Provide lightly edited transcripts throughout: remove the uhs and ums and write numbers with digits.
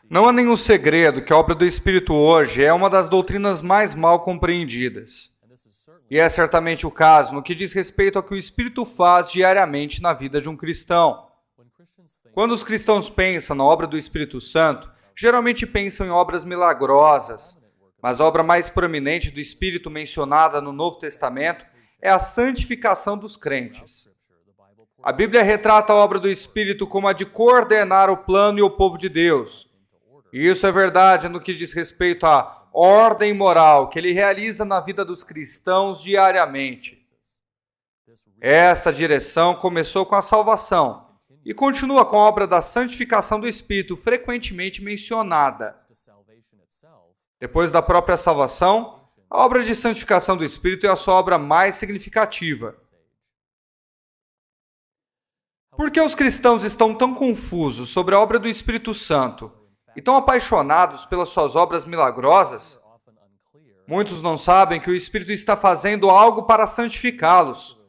Não há nenhum segredo que a obra do Espírito hoje é uma das doutrinas mais mal compreendidas. E é certamente o caso no que diz respeito ao que o Espírito faz diariamente na vida de um cristão. Quando os cristãos pensam na obra do Espírito Santo, geralmente pensam em obras milagrosas, mas a obra mais proeminente do Espírito mencionada no Novo Testamento é a santificação dos crentes. A Bíblia retrata a obra do Espírito como a de coordenar o plano e o povo de Deus. E isso é verdade no que diz respeito à ordem moral que ele realiza na vida dos cristãos diariamente. Esta direção começou com a salvação e continua com a obra da santificação do Espírito frequentemente mencionada. Depois da própria salvação, a obra de santificação do Espírito é a sua obra mais significativa. Por que os cristãos estão tão confusos sobre a obra do Espírito Santo e tão apaixonados pelas suas obras milagrosas? Muitos não sabem que o Espírito está fazendo algo para santificá-los.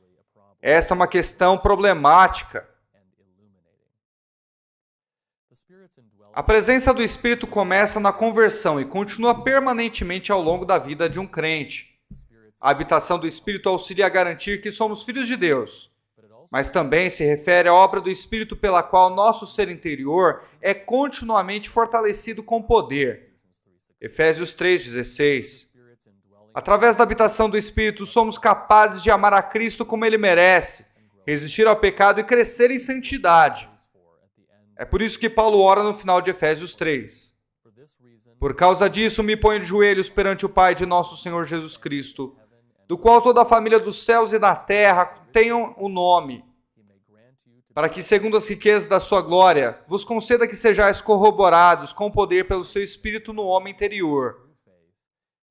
Esta é uma questão problemática. A presença do Espírito começa na conversão e continua permanentemente ao longo da vida de um crente. A habitação do Espírito auxilia a garantir que somos filhos de Deus, mas também se refere à obra do Espírito pela qual nosso ser interior é continuamente fortalecido com poder. Efésios 3,16. Através da habitação do Espírito, somos capazes de amar a Cristo como Ele merece, resistir ao pecado e crescer em santidade. É por isso que Paulo ora no final de Efésios 3. Por causa disso, me ponho de joelhos perante o Pai de nosso Senhor Jesus Cristo, do qual toda a família dos céus e da terra tenham o nome, para que, segundo as riquezas da sua glória, vos conceda que sejais corroborados com poder pelo seu Espírito no homem interior,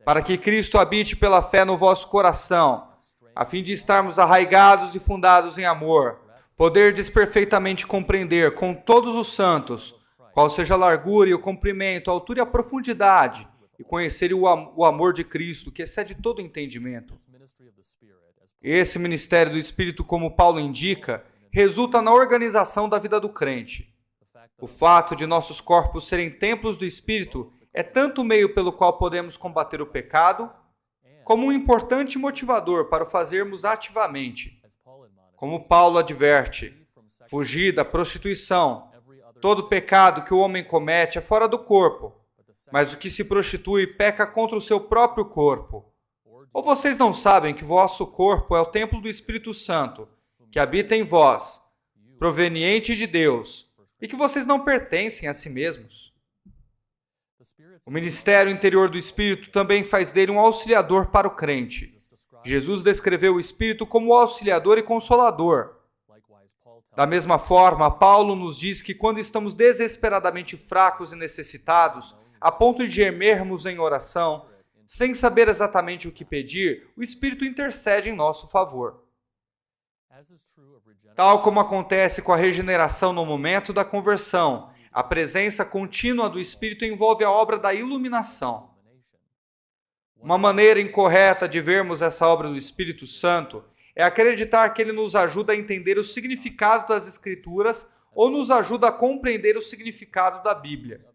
para que Cristo habite pela fé no vosso coração, a fim de estarmos arraigados e fundados em amor, poderdes perfeitamente compreender com todos os santos qual seja a largura e o comprimento, a altura e a profundidade, e conhecer o amor de Cristo, que excede todo entendimento. Esse ministério do Espírito, como Paulo indica, resulta na organização da vida do crente. O fato de nossos corpos serem templos do Espírito é tanto o meio pelo qual podemos combater o pecado, como um importante motivador para o fazermos ativamente. Como Paulo adverte, fugir da prostituição. Todo pecado que o homem comete é fora do corpo, mas o que se prostitui peca contra o seu próprio corpo. Ou vocês não sabem que vosso corpo é o templo do Espírito Santo, que habita em vós, proveniente de Deus, e que vocês não pertencem a si mesmos? O ministério interior do Espírito também faz dele um auxiliador para o crente. Jesus descreveu o Espírito como auxiliador e consolador. Da mesma forma, Paulo nos diz que quando estamos desesperadamente fracos e necessitados, a ponto de gemermos em oração, sem saber exatamente o que pedir, o Espírito intercede em nosso favor. Tal como acontece com a regeneração no momento da conversão, a presença contínua do Espírito envolve a obra da iluminação. Uma maneira incorreta de vermos essa obra do Espírito Santo é acreditar que ele nos ajuda a entender o significado das Escrituras ou nos ajuda a compreender o significado da Bíblia.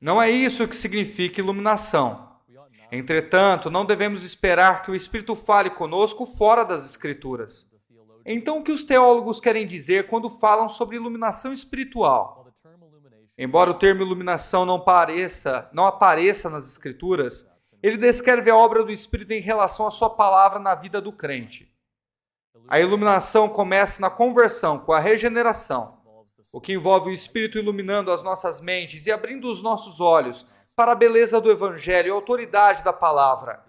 Não é isso que significa iluminação. Entretanto, não devemos esperar que o Espírito fale conosco fora das Escrituras. Então, o que os teólogos querem dizer quando falam sobre iluminação espiritual? Embora o termo iluminação não apareça nas Escrituras, ele descreve a obra do Espírito em relação à sua palavra na vida do crente. A iluminação começa na conversão, com a regeneração, o que envolve o Espírito iluminando as nossas mentes e abrindo os nossos olhos para a beleza do Evangelho e a autoridade da palavra,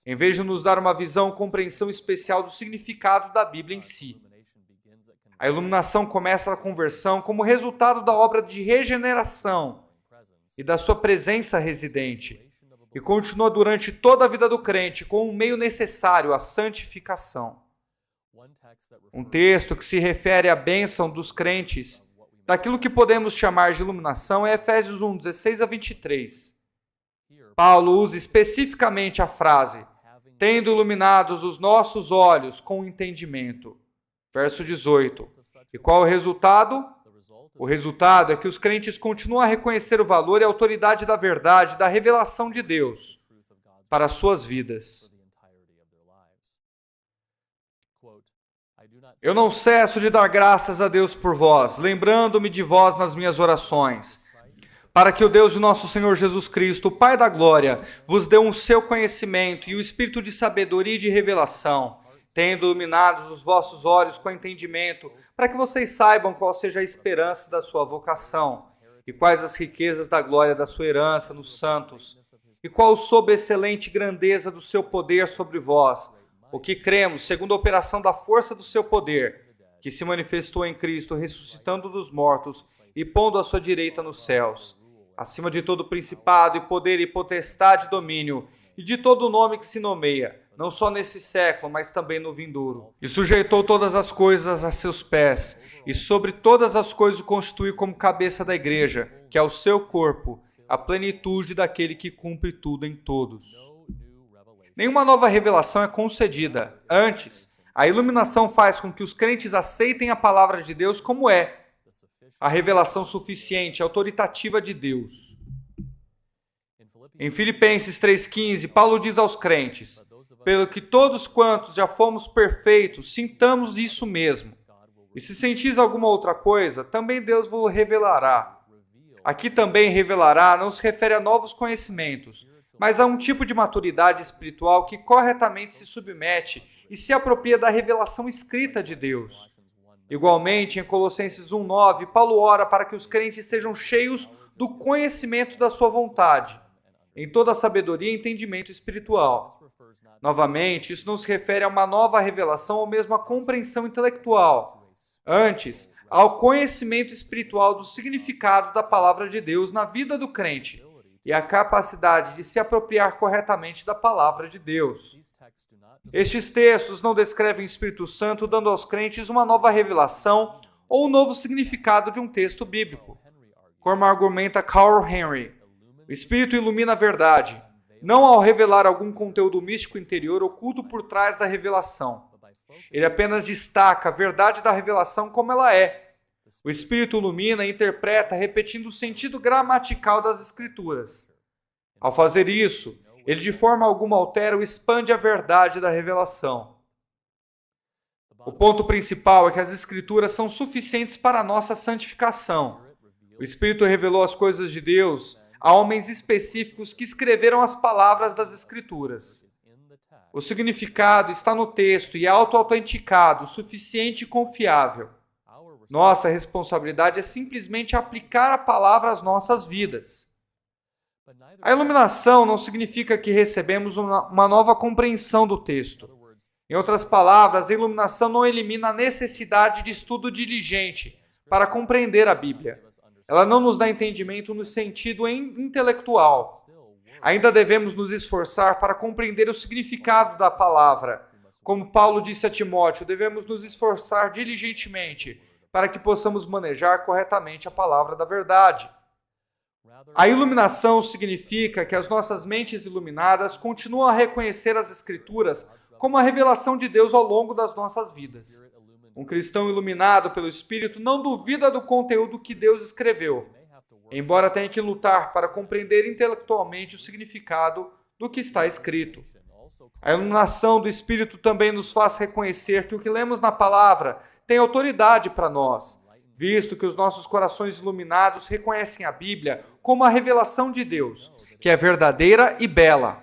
em vez de nos dar uma visão ou compreensão especial do significado da Bíblia em si. A iluminação começa na conversão como resultado da obra de regeneração e da sua presença residente, e continua durante toda a vida do crente como um meio necessário à santificação. Um texto que se refere à bênção dos crentes, daquilo que podemos chamar de iluminação, é Efésios 1, 16 a 23. Paulo usa especificamente a frase, tendo iluminados os nossos olhos com o entendimento. Verso 18. E qual é o resultado? O resultado é que os crentes continuam a reconhecer o valor e a autoridade da verdade, da revelação de Deus para as suas vidas. Eu não cesso de dar graças a Deus por vós, lembrando-me de vós nas minhas orações, para que o Deus de nosso Senhor Jesus Cristo, o Pai da glória, vos dê um seu conhecimento e o espírito de sabedoria e de revelação, tendo iluminados os vossos olhos com entendimento, para que vocês saibam qual seja a esperança da sua vocação, e quais as riquezas da glória da sua herança nos santos, e qual sobreexcelente grandeza do seu poder sobre vós, o que cremos, segundo a operação da força do seu poder, que se manifestou em Cristo, ressuscitando dos mortos e pondo à sua direita nos céus, acima de todo principado e poder e potestade e domínio, e de todo nome que se nomeia, não só nesse século, mas também no vindouro. E sujeitou todas as coisas a seus pés, e sobre todas as coisas o constituiu como cabeça da igreja, que é o seu corpo, a plenitude daquele que cumpre tudo em todos. Nenhuma nova revelação é concedida. Antes, a iluminação faz com que os crentes aceitem a palavra de Deus como é, a revelação suficiente, autoritativa de Deus. Em Filipenses 3,15, Paulo diz aos crentes: pelo que todos quantos já fomos perfeitos, sintamos isso mesmo. E se sentis alguma outra coisa, também Deus vos revelará. Aqui também revelará não se refere a novos conhecimentos, mas a um tipo de maturidade espiritual que corretamente se submete e se apropria da revelação escrita de Deus. Igualmente, em Colossenses 1,9, Paulo ora para que os crentes sejam cheios do conhecimento da sua vontade, em toda a sabedoria e entendimento espiritual. Novamente, isso não se refere a uma nova revelação ou mesmo a compreensão intelectual. Antes, ao conhecimento espiritual do significado da palavra de Deus na vida do crente e a capacidade de se apropriar corretamente da palavra de Deus. Estes textos não descrevem o Espírito Santo dando aos crentes uma nova revelação ou um novo significado de um texto bíblico. Como argumenta Carl Henry, o Espírito ilumina a verdade, não ao revelar algum conteúdo místico interior oculto por trás da revelação. Ele apenas destaca a verdade da revelação como ela é. O Espírito ilumina e interpreta repetindo o sentido gramatical das Escrituras. Ao fazer isso, ele de forma alguma altera ou expande a verdade da revelação. O ponto principal é que as Escrituras são suficientes para a nossa santificação. O Espírito revelou as coisas de Deus a homens específicos que escreveram as palavras das Escrituras. O significado está no texto e é auto-autenticado, suficiente e confiável. Nossa responsabilidade é simplesmente aplicar a palavra às nossas vidas. A iluminação não significa que recebemos uma nova compreensão do texto. Em outras palavras, a iluminação não elimina a necessidade de estudo diligente para compreender a Bíblia. Ela não nos dá entendimento no sentido intelectual. Ainda devemos nos esforçar para compreender o significado da palavra. Como Paulo disse a Timóteo, devemos nos esforçar diligentemente para que possamos manejar corretamente a palavra da verdade. A iluminação significa que as nossas mentes iluminadas continuam a reconhecer as Escrituras como a revelação de Deus ao longo das nossas vidas. Um cristão iluminado pelo Espírito não duvida do conteúdo que Deus escreveu, embora tenha que lutar para compreender intelectualmente o significado do que está escrito. A iluminação do Espírito também nos faz reconhecer que o que lemos na palavra tem autoridade para nós, visto que os nossos corações iluminados reconhecem a Bíblia como a revelação de Deus, que é verdadeira e bela.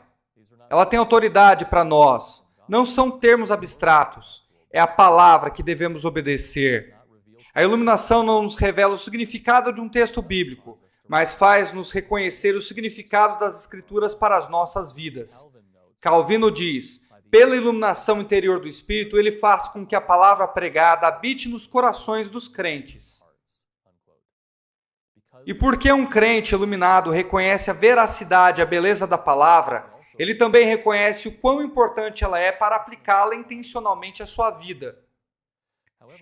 Ela tem autoridade para nós, não são termos abstratos, é a palavra que devemos obedecer. A iluminação não nos revela o significado de um texto bíblico, mas faz-nos reconhecer o significado das Escrituras para as nossas vidas. Calvino diz: pela iluminação interior do Espírito, ele faz com que a palavra pregada habite nos corações dos crentes. E porque um crente iluminado reconhece a veracidade e a beleza da palavra, ele também reconhece o quão importante ela é para aplicá-la intencionalmente à sua vida.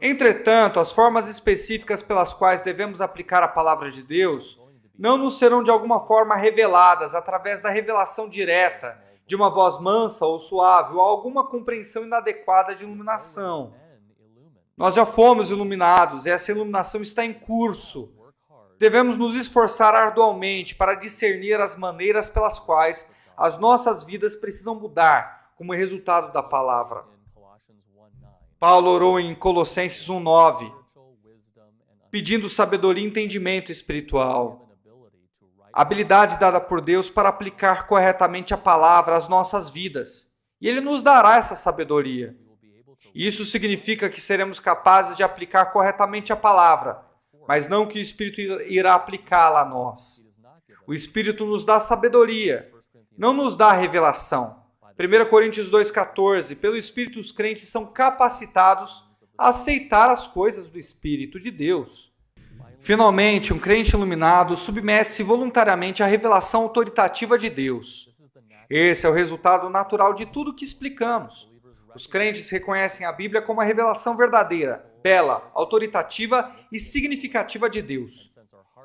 Entretanto, as formas específicas pelas quais devemos aplicar a palavra de Deus não nos serão de alguma forma reveladas através da revelação direta, de uma voz mansa ou suave, ou alguma compreensão inadequada de iluminação. Nós já fomos iluminados e essa iluminação está em curso. Devemos nos esforçar arduamente para discernir as maneiras pelas quais as nossas vidas precisam mudar como resultado da palavra. Paulo orou em Colossenses 1:9, pedindo sabedoria e entendimento espiritual, habilidade dada por Deus para aplicar corretamente a palavra às nossas vidas. E Ele nos dará essa sabedoria. Isso significa que seremos capazes de aplicar corretamente a palavra, mas não que o Espírito irá aplicá-la a nós. O Espírito nos dá sabedoria, não nos dá revelação. 1 Coríntios 2,14, pelo Espírito os crentes são capacitados a aceitar as coisas do Espírito de Deus. Finalmente, um crente iluminado submete-se voluntariamente à revelação autoritativa de Deus. Esse é o resultado natural de tudo que explicamos. Os crentes reconhecem a Bíblia como a revelação verdadeira, bela, autoritativa e significativa de Deus.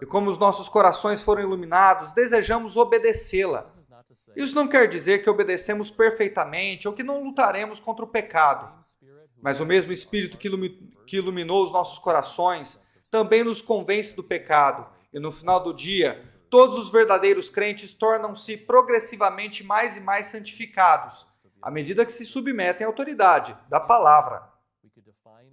E como os nossos corações foram iluminados, desejamos obedecê-la. Isso não quer dizer que obedecemos perfeitamente ou que não lutaremos contra o pecado. Mas o mesmo Espírito que iluminou os nossos corações também nos convence do pecado. E no final do dia, todos os verdadeiros crentes tornam-se progressivamente mais e mais santificados, à medida que se submetem à autoridade da palavra.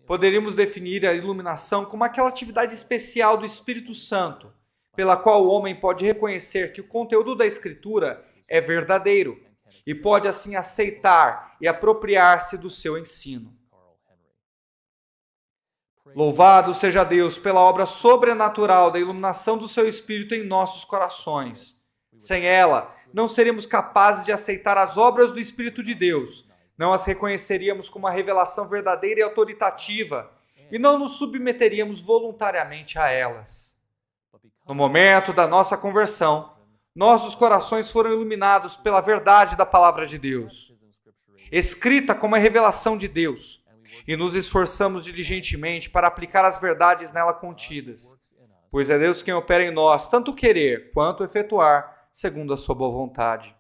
Poderíamos definir a iluminação como aquela atividade especial do Espírito Santo, pela qual o homem pode reconhecer que o conteúdo da Escritura é verdadeiro e pode assim aceitar e apropriar-se do seu ensino. Louvado seja Deus pela obra sobrenatural da iluminação do seu Espírito em nossos corações. Sem ela, não seríamos capazes de aceitar as obras do Espírito de Deus, não as reconheceríamos como uma revelação verdadeira e autoritativa e não nos submeteríamos voluntariamente a elas. No momento da nossa conversão, nossos corações foram iluminados pela verdade da palavra de Deus, escrita como a revelação de Deus, e nos esforçamos diligentemente para aplicar as verdades nela contidas, pois é Deus quem opera em nós tanto querer quanto efetuar segundo a sua boa vontade.